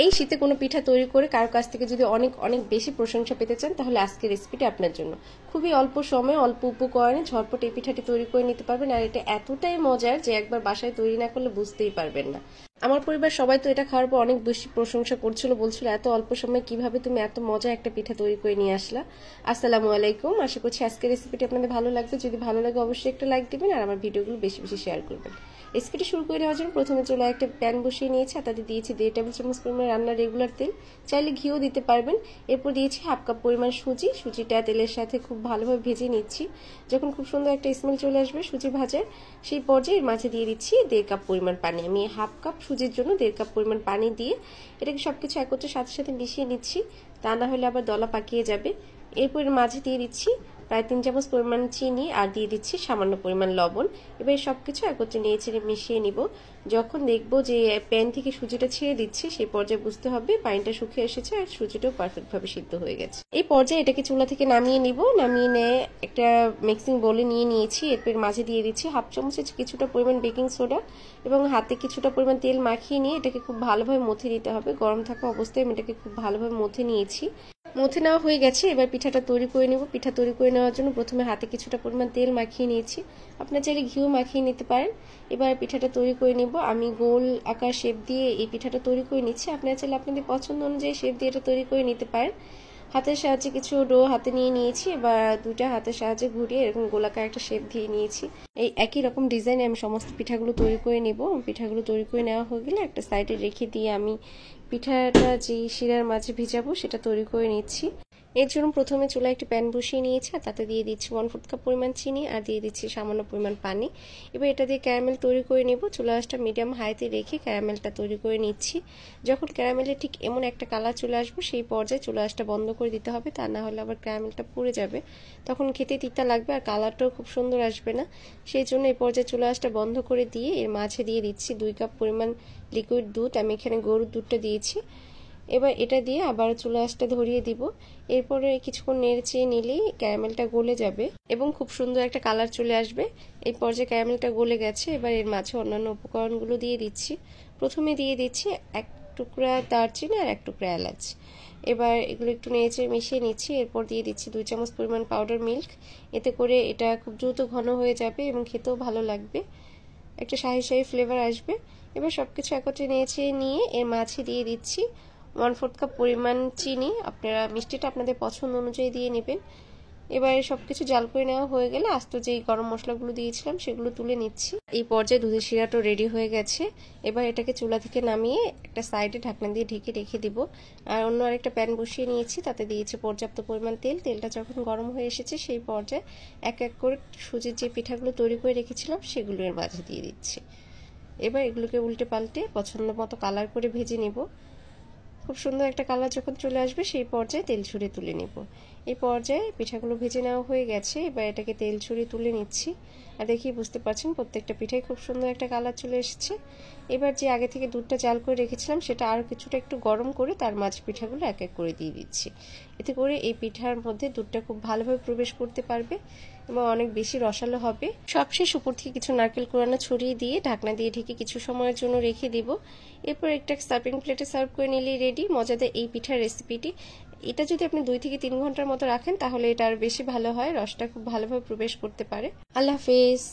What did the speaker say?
এই শীতে কোনো পিঠা তৈরি করে কারো কাছ থেকে যদি অনেক অনেক বেশি প্রশংসা পেতে চান তাহলে আজকের রেসিপিটি আপনার জন্য। খুবই অল্প সময়ে অল্প উপকরণে ঝটপট এই পিঠাটি তৈরি করে নিতে পারবেন, আর এটা এতটাই মজার যে একবার বাসায় তৈরি না করলে বুঝতেই পারবেন না। আমার পরিবার সবাই তো এটা খাওয়ার পর অনেক বেশি প্রশংসা করছিল, বলছিল এত অল্প সময়ে কিভাবে তুমি এত মজা একটা পিঠা তৈরি করে নিয়ে আসলা। আসসালামু আলাইকুম, আশা করছি আজকের রেসিপিটি আপনাদের ভালো লাগবে। যদি ভালো লাগে অবশ্যই একটা লাইক দিবেন আর আমার ভিডিওগুলো বেশি বেশি শেয়ার করবেন। রেসিপিটি শুরু করে দেওয়ার জন্য প্রথমে চুলা একটা প্যান বসিয়ে নিয়েছি, আর তাতে দিয়েছি 1.5 টেবিল চামচ পরিমাণ রান্নার রেগুলার তেল, চাইলে ঘিও দিতে পারবেন। এরপর দিয়েছি হাফ কাপ পরিমাণ সুজিটা তেলের সাথে খুব ভালোভাবে ভেজে নিচ্ছি। যখন খুব সুন্দর একটা স্মেল চলে আসবে সুজি ভাজার, সেই পর্যায়ে মাঝে দিয়ে দিচ্ছি 1.5 কাপ পরিমাণ পানি। আমি হাফ কাপ সুজির জন্য 1.5 কাপ পরিমাণ পানি দিয়ে এটাকে সবকিছু একত্রে সাথে সাথে মিশিয়ে নিচ্ছি, তা না হলে আবার দলা পাকিয়ে যাবে। এরপর মাঝে দিয়ে দিচ্ছি প্রায় 3 চামচ পরিমাণ চিনি আর দিয়ে দিচ্ছি সামান্য পরিমাণ লবণ। এবার সবকিছু একত্রে নেড়ে মিশিয়ে নিব। যখন দেখবো যে প্যান থেকে সুজিটা ছেড়ে দিচ্ছে সেই পর্যায়ে বুঝতে হবে পানিটা শুকিয়ে এসেছে আর সুজিটাও পারফেক্টভাবে সিদ্ধ হয়ে গেছে। এই পর্যায়ে এটাকে চুলা থেকে নামিয়ে নিব। নামিয়ে নিয়ে একটা মিক্সিং বোলে নিয়ে নিয়েছি। এরপর মাঝে দিয়ে দিচ্ছি হাফ চামচের কিছুটা পরিমাণ বেকিং সোডা এবং হাতে কিছুটা পরিমাণ তেল মাখিয়ে নিয়ে এটাকে খুব ভালোভাবে মথে নিতে হবে। গরম থাকা অবস্থায় আমি এটাকে খুব ভালোভাবে মথে নিয়েছি। মথে নেওয়া হয়ে গেছে। এবার পিঠাটা তৈরি করে নেব। পিঠা তৈরি করে নেওয়ার জন্য প্রথমে হাতে কিছুটা পরিমাণ তেল মাখিয়ে নিয়েছি, আপনারা চাইলে ঘিও মাখিয়ে নিতে পারেন। এবার পিঠাটা তৈরি করে নেব। আমি গোল আকার শেপ দিয়ে এই পিঠাটা তৈরি করে নিচ্ছি, আপনারা চাইলে আপনাদের পছন্দ অনুযায়ী শেপ দিয়ে এটা তৈরি করে নিতে পারেন। হাতের সাহায্যে কিছু ডো হাতে নিয়ে নিয়েছি, এবার দুইটা হাতের সাহায্যে ঘুরিয়ে এরকম গোলাকার একটা শেপ দিয়ে নিয়েছি। এই একই রকম ডিজাইনে আমি সমস্ত পিঠাগুলো তৈরি করে নেব। পিঠাগুলো তৈরি করে নেওয়া হয়ে গেলে একটা সাইডে রেখে দিয়ে আমি পিঠাটা যে শিরার মাঝে ভিজাবো সেটা তৈরি করে নিচ্ছি। এর জন্য প্রথমে চুলায় একটি প্যান বসিয়ে নিয়েছি, আর তাতে দিয়ে দিচ্ছি 1/4 কাপ পরিমাণ চিনি আর দিয়ে দিচ্ছি সামান্য পরিমাণ পানি। এবার এটা দিয়ে ক্যারামেল তৈরি করে নেব। চুলা আঁচটা মিডিয়াম হাইতে রেখে ক্যারামেলটা তৈরি করে নিচ্ছি। যখন ক্যারামেলে ঠিক এমন একটা কালার চলে আসবে সেই পর্যায়ে চুলা আঁচটা বন্ধ করে দিতে হবে, তা না হলে আবার ক্যারামেলটা পুড়ে যাবে, তখন খেতে তিতা লাগবে আর কালারটাও খুব সুন্দর আসবে না। সেই জন্য এই পর্যায়ে চুলা আঁচটা বন্ধ করে দিয়ে এর মাঝে দিয়ে দিচ্ছি 2 কাপ পরিমাণ লিকুইড দুধ। আমি এখানে গরুর দুধটা দিয়েছি। এবার এটা দিয়ে আবার চুলা আঁচটা ধরিয়ে দিব। এরপরে কিছুক্ষণ নেড়ে নিলেই ক্যারামেলটা গলে যাবে এবং খুব সুন্দর একটা কালার চলে আসবে। এই পর্যায়ে ক্যারামেলটা গলে গেছে। এবার এর মাঝে অন্যান্য উপকরণগুলো দিয়ে দিচ্ছি। প্রথমে দিয়ে দিচ্ছি 1 টুকরা দারচিনি আর 1 টুকরা এলাচ। এবার এগুলো একটু নেড়ে মিশিয়ে নিচ্ছি। এরপর দিয়ে দিচ্ছি 2 চামচ পরিমাণ পাউডার মিল্ক। এতে করে এটা খুব দ্রুত ঘন হয়ে যাবে এবং খেতেও ভালো লাগবে, একটা শাহি শাহি ফ্লেভার আসবে। এবার সবকিছু একত্রে নিয়ে এর মাঝে দিয়ে দিচ্ছি 1/4 কাপ পরিমাণ চিনি। আপনারা মিষ্টিটা আপনাদের পছন্দ অনুযায়ী দিয়ে নেবেন। এবার সবকিছু জাল করে নেওয়া হয়ে গেলে আস্ত যেই গরম মশলাগুলো দিয়েছিলাম সেগুলো তুলে নিচ্ছি। এই পর্যায়ে দুধের শিরাটা রেডি হয়ে গেছে। এবার এটাকে চুলা থেকে নামিয়ে একটা সাইডে ঢাকনা দিয়ে ঢেকে রেখে দিব। আর অন্য আরেকটা প্যান বসিয়ে নিয়েছি, তাতে দিয়েছি পর্যাপ্ত পরিমাণ তেল। তেলটা যখন গরম হয়ে এসেছে সেই পর্যায়ে এক এক করে সুজির যে পিঠাগুলো তৈরি করে রেখেছিলাম সেগুলো এর মাঝে দিয়ে দিচ্ছি। এবার এগুলোকে উল্টে পাল্টে পছন্দ মতো কালার করে ভেজে নেব। খুব সুন্দর একটা কালার যখন চলে আসবে সেই পর্যায়ে তেল ছড়িয়ে তুলে নেব। এই পর্যায়ে পিঠাগুলো ভেজে নেওয়া হয়ে গেছে। এবার এটাকে তেল ছড়িয়ে তুলে নিচ্ছি। আর দেখি বুঝতে পারছেন প্রত্যেকটা পিঠায় খুব সুন্দর একটা কালার চলে এসেছে। এবার যে আগে থেকে দুধটা জাল করে রেখেছিলাম সেটা আরও কিছুটা একটু গরম করে তার মাঝে পিঠাগুলো এক এক করে দিয়ে দিচ্ছি। এতে করে এই পিঠার মধ্যে দুধটা খুব ভালোভাবে প্রবেশ করতে পারবে এবং অনেক বেশি রসালো হবে। সবশেষ উপর থেকে কিছু নারকেল কোরানো ছড়িয়ে দিয়ে ঢাকনা দিয়ে ঢেকে কিছু সময়ের জন্য রেখে দিব। এরপর একটা সার্ভিং প্লেটে সার্ভ করে নিলেই রেডি মজাদার এই পিঠার রেসিপিটি। এটা যদি আপনি 2 থেকে 3 ঘন্টার মতো রাখেন তাহলে এটা আর বেশি ভালো হয়, রসটা খুব ভালোভাবে প্রবেশ করতে পারে। আল্লাহ হাফেজ।